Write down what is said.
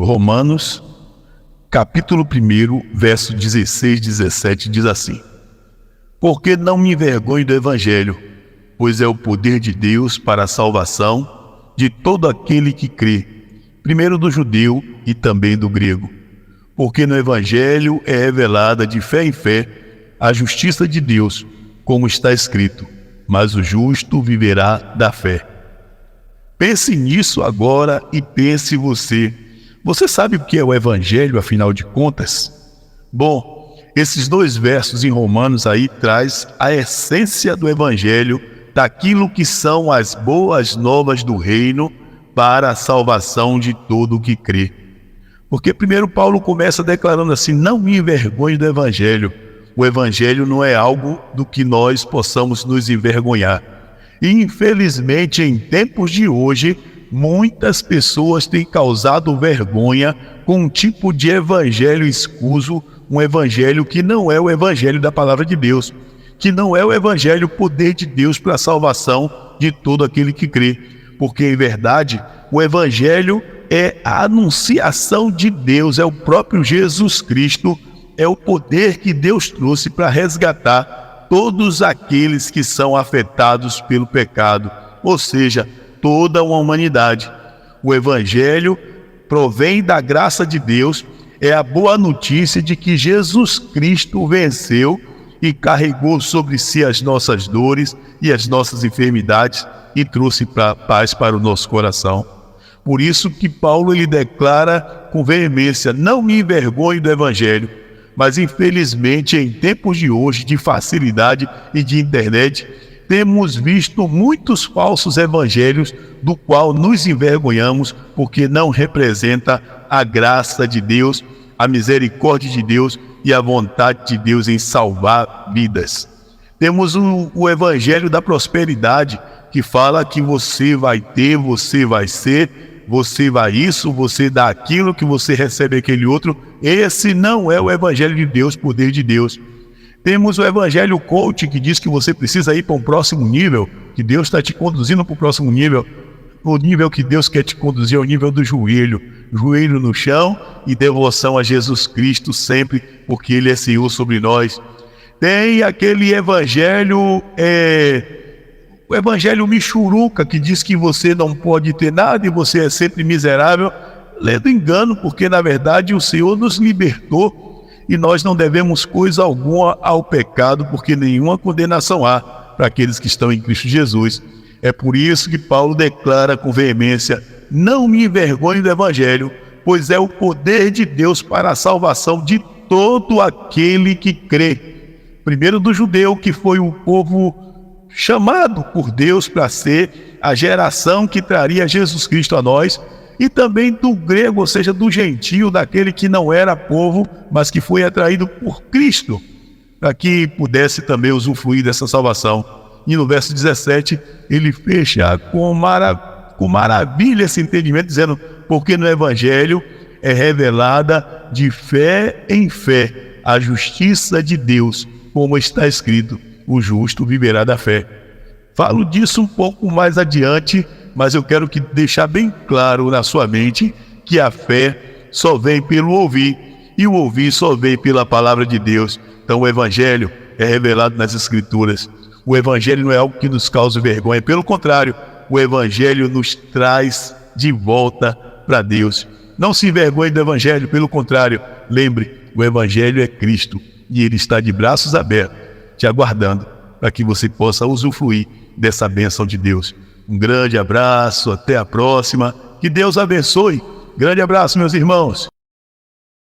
Romanos, capítulo 1, verso 16 e 17, diz assim: Porque não me envergonho do Evangelho, pois é o poder de Deus para a salvação de todo aquele que crê, primeiro do judeu e também do grego. Porque no Evangelho é revelada de fé em fé a justiça de Deus, como está escrito: mas o justo viverá da fé. Pense nisso agora e pense você. Você sabe o que é o Evangelho, afinal de contas? Bom, esses dois versos em Romanos aí traz a essência do Evangelho, daquilo que são as boas novas do reino para a salvação de todo o que crê. Porque primeiro Paulo começa declarando assim: não me envergonhe do Evangelho. O Evangelho não é algo do que nós possamos nos envergonhar. E infelizmente em tempos de hoje, muitas pessoas têm causado vergonha com um tipo de evangelho escuso, um evangelho que não é o evangelho da palavra de Deus, que não é o evangelho poder de Deus para a salvação de todo aquele que crê. Porque em verdade, o evangelho é a anunciação de Deus, é o próprio Jesus Cristo, é o poder que Deus trouxe para resgatar todos aqueles que são afetados pelo pecado, ou seja, toda uma humanidade. O Evangelho provém da graça de Deus, é a boa notícia de que Jesus Cristo venceu e carregou sobre si as nossas dores e as nossas enfermidades e trouxe paz para o nosso coração. Por isso que Paulo ele declara com veemência: não me envergonhe do Evangelho. Mas infelizmente em tempos de hoje, de facilidade e de internet, temos visto muitos falsos evangelhos do qual nos envergonhamos porque não representa a graça de Deus, a misericórdia de Deus e a vontade de Deus em salvar vidas. Temos o evangelho da prosperidade, que fala que você vai ter, você vai ser, você vai isso, você dá aquilo, que você recebe aquele outro. Esse não é o Evangelho de Deus, poder de Deus. Temos o Evangelho coach, que diz que você precisa ir para um próximo nível, que Deus está te conduzindo para o próximo nível. O nível que Deus quer te conduzir é o nível do joelho no chão e devoção a Jesus Cristo sempre, porque Ele é Senhor sobre nós. Tem aquele Evangelho, o Evangelho michuruca, que diz que você não pode ter nada e você é sempre miserável. Lendo engano, porque na verdade o Senhor nos libertou e nós não devemos coisa alguma ao pecado, porque nenhuma condenação há para aqueles que estão em Cristo Jesus. É por isso que Paulo declara com veemência: não me envergonhe do Evangelho, pois é o poder de Deus para a salvação de todo aquele que crê. Primeiro do judeu, que foi o povo chamado por Deus para ser a geração que traria Jesus Cristo a nós, e também do grego, ou seja, do gentio, daquele que não era povo, mas que foi atraído por Cristo, para que pudesse também usufruir dessa salvação. E no verso 17, ele fecha com maravilha esse entendimento, dizendo: porque no Evangelho é revelada de fé em fé a justiça de Deus, como está escrito: o justo viverá da fé. Falo disso um pouco mais adiante, mas eu quero deixar bem claro na sua mente que a fé só vem pelo ouvir, e o ouvir só vem pela palavra de Deus. Então o Evangelho é revelado nas Escrituras. O Evangelho não é algo que nos cause vergonha, pelo contrário, o Evangelho nos traz de volta para Deus. Não se envergonhe do Evangelho, pelo contrário, lembre, o Evangelho é Cristo e Ele está de braços abertos, te aguardando para que você possa usufruir dessa bênção de Deus. Um grande abraço, até a próxima, que Deus abençoe. Grande abraço, meus irmãos.